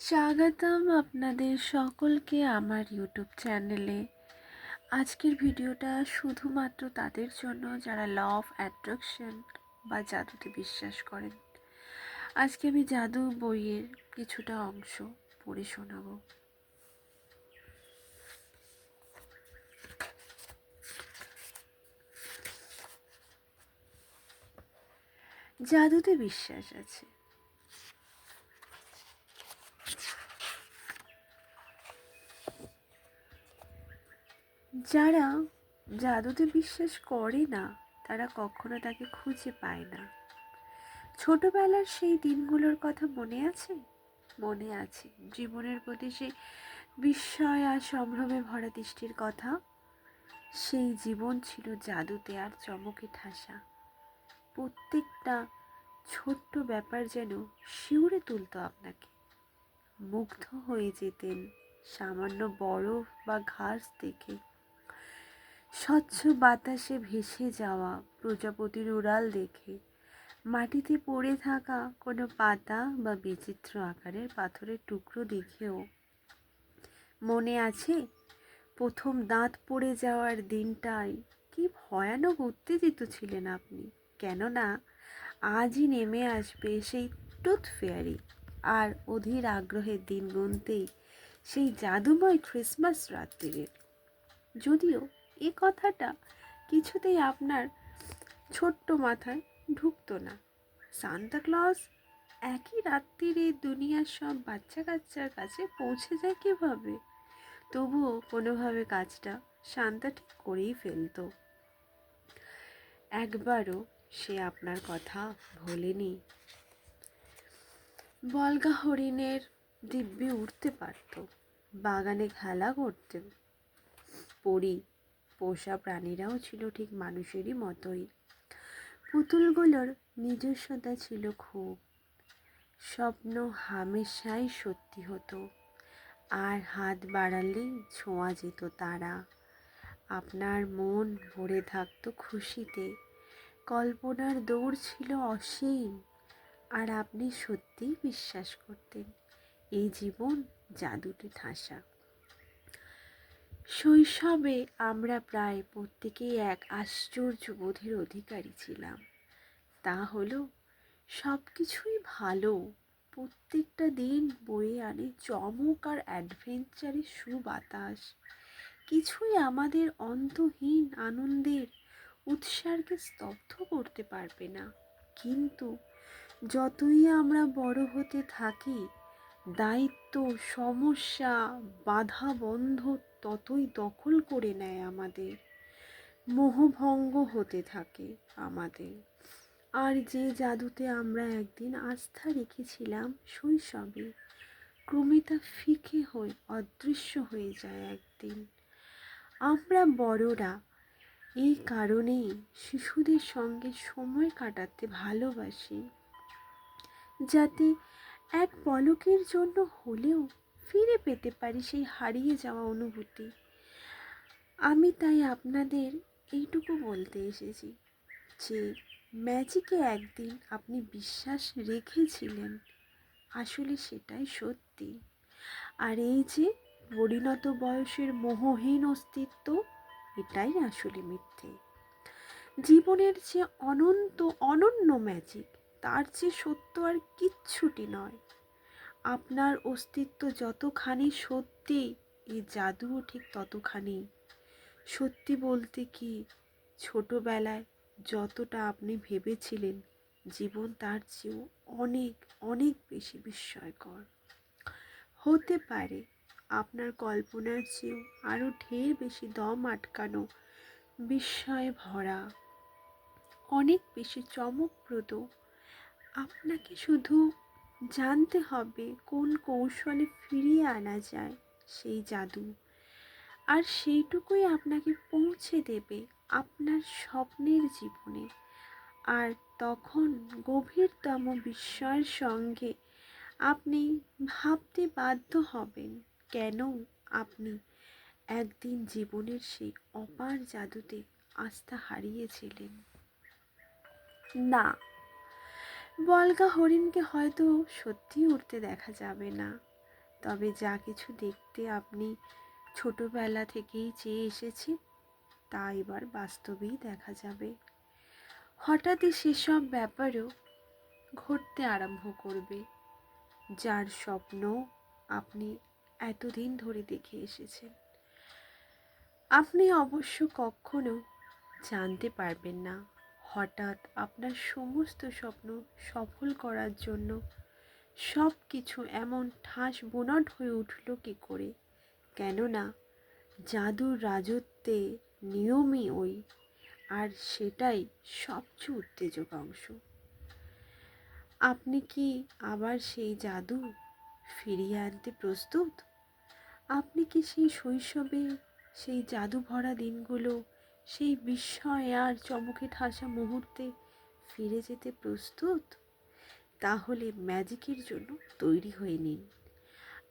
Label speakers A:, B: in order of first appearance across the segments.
A: স্বাগতম আপনাদের সকলকে আমার ইউটিউব চ্যানেলে। আজকের ভিডিওটা শুধুমাত্র তাদের জন্য যারা ল অফ অ্যাট্রাকশন বা জাদুতে বিশ্বাস করেন। আজকে আমি জাদু বইয়ের কিছুটা অংশ পড়ে শোনাবো। জাদুতে বিশ্বাস আছে। যারা জাদুতে বিশ্বাস করে না তারা কখনো তাকে খুঁজে পায় না। ছোটবেলার সেই দিনগুলোর কথা মনে আছে? মনে আছে জীবনের প্রতি সেই বিস্ময় আর সম্ভ্রমে ভরা দৃষ্টির কথা। সেই জীবন ছিল জাদুতে আর চমকে ঠাসা। প্রত্যেকটা ছোট্ট ব্যাপার যেন শিউরে তুলতো আপনাকে। মুগ্ধ হয়ে যেতেন সামান্য বরফ বা ঘাস দেখে, স্বচ্ছ বাতাসে ভেসে যাওয়া প্রজাপতির উড়াল দেখে, মাটিতে পড়ে থাকা কোনো পাতা বা বিচিত্র আকারের পাথরের টুকরো দেখেও। মনে আছে প্রথম দাঁত পড়ে যাওয়ার দিনটাই কি ভয়ানক উত্তেজিত ছিলেন আপনি, কেননা আজই নেমে আসবে সেই টুথ ফেয়ারি। আর অধীর আগ্রহের দিন গুনতেই সেই জাদুময় ক্রিসমাস রাত্রির। যদিও এ কথাটা কিছুতেই আপনার ছোট্ট মাথায় ঢুকতো না। সান্তা ক্লজ একই রাত্রিরে দুনিয়ার সব বাচ্চা কাচ্চার কাছে পৌঁছে যায় কীভাবে? তবুও কোনোভাবে কাজটা শান্তা ঠিক করেই ফেলত। একবারও সে আপনার কথা ভোলেনি। বলগা হরিণের দিব্যি উঠতে পারত, বাগানে খেলা করতে। পরি পোষা প্রাণীরাও ছিল ঠিক মানুষেরই মতোই। পুতুলগুলোর নিজস্বতা ছিল খুব। স্বপ্ন হামেশাই সত্যি হতো, আর হাত বাড়ালেই ছোঁয়া যেত তারা। আপনার মন ভরে থাকতো খুশিতে। কল্পনার দৌড় ছিল অসীম, আর আপনি সত্যিই বিশ্বাস করতেন এই জীবন জাদুতে ঠাসা। শৈশবে আমরা প্রায় প্রত্যেকেই এক আশ্চর্য বোধের অধিকারী ছিলাম। তা হলো সব কিছুই ভালো। প্রত্যেকটা দিন বয়ে আনে চমক আর অ্যাডভেঞ্চারের সুবাতাস। কিছুই আমাদের অন্তহীন আনন্দের উৎসাহকে স্তব্ধ করতে পারবে না। কিন্তু যতই আমরা বড় হতে থাকি, দায়িত্ব, সমস্যা, বাধা বন্ধ ততই দখল করে নেয় আমাদের। মোহভঙ্গ হতে থাকে আমাদের। আর যে জাদুতে আমরা একদিন আস্থা রেখেছিলাম শৈশবে, ক্রমে তা ফিকে হয়ে অদৃশ্য হয়ে যায় একদিন। আমরা বড়রা এই কারণেই শিশুদের সঙ্গে সময় কাটাতে ভালোবাসি, যাতে এক পলকের জন্য হলেও ফিরে পেতে পারি সেই হারিয়ে যাওয়া অনুভূতি। আমি তাই আপনাদের এইটুকু বলতে এসেছি যে ম্যাজিকে একদিন আপনি বিশ্বাস রেখেছিলেন, আসলে সেটাই সত্যি। আর এই যে পরিণত বয়সের মোহহীন অস্তিত্ব, এটাই আসলে মিথ্যে। জীবনের যে অনন্য ম্যাজিক, তার যে সত্য আর কিচ্ছুটি নয়। আপনার অস্তিত্ব যতখানি সত্যি, এই জাদুও ঠিক ততখানি সত্যি। বলতে কি, ছোটবেলায় যতটা আপনি ভেবেছিলেন জীবন তার চেয়েও অনেক অনেক বেশি বিস্ময়কর হতে পারে। আপনার কল্পনার চেয়েও আরও ঢের বেশি দম আটকানো, বিস্ময়ে ভরা, অনেক বেশি চমকপ্রদ। আপনাকে শুধু জানতে হবে কোন কৌশলে ফিরিয়ে আনা যায় সেই জাদু, আর সেইটুকুই আপনাকে পৌঁছে দেবে আপনার স্বপ্নের জীবনে। আর তখন গভীরতম বিস্ময়ের সঙ্গে আপনি ভাবতে বাধ্য হবেন কেন আপনি একদিন জীবনের সেই অপার জাদুতে আস্থা হারিয়েছিলেন। না, বলগা হরিণকে হয়তো সত্যি উঠতে দেখা যাবে না, তবে যা কিছু দেখতে আপনি ছোটবেলা থেকেই চেয়ে এসেছেন তা এবার বাস্তবেই দেখা যাবে। হঠাৎই সেসব ব্যাপারও ঘটতে আরম্ভ করবে, যার স্বপ্ন আপনি এতদিন ধরে দেখে এসেছেন। আপনি অবশ্য কখনো জানতে পারবেন না হঠাৎ আপনার সমস্ত স্বপ্ন সফল করার জন্য সব কিছু এমন ঠাস বুনট হয়ে উঠল কী করে। কেননা জাদুর রাজত্বে নিয়মই ওই, আর সেটাই সবচেয়ে উত্তেজক অংশ। আপনি কি আবার সেই জাদু ফিরিয়ে আনতে প্রস্তুত? আপনি কি সেই শৈশবে, সেই জাদু ভরা দিনগুলো, সেই বিস্ময় আর চমকে ঠাসা মুহূর্তে ফিরে যেতে প্রস্তুত? তাহলে ম্যাজিকের জন্য তৈরি হয়ে নিন।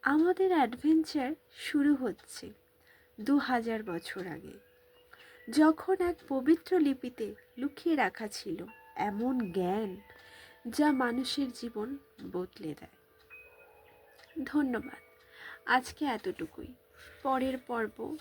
A: আমাদের অ্যাডভেঞ্চার শুরু হচ্ছে 2000 বছর আগে, যখন এক পবিত্র লিপিতে লুকিয়ে রাখা ছিল এমন জ্ঞান যা মানুষের জীবন বদলে দেয়। ধন্যবাদ। আজকে এতটুকুই। পরের পর্ব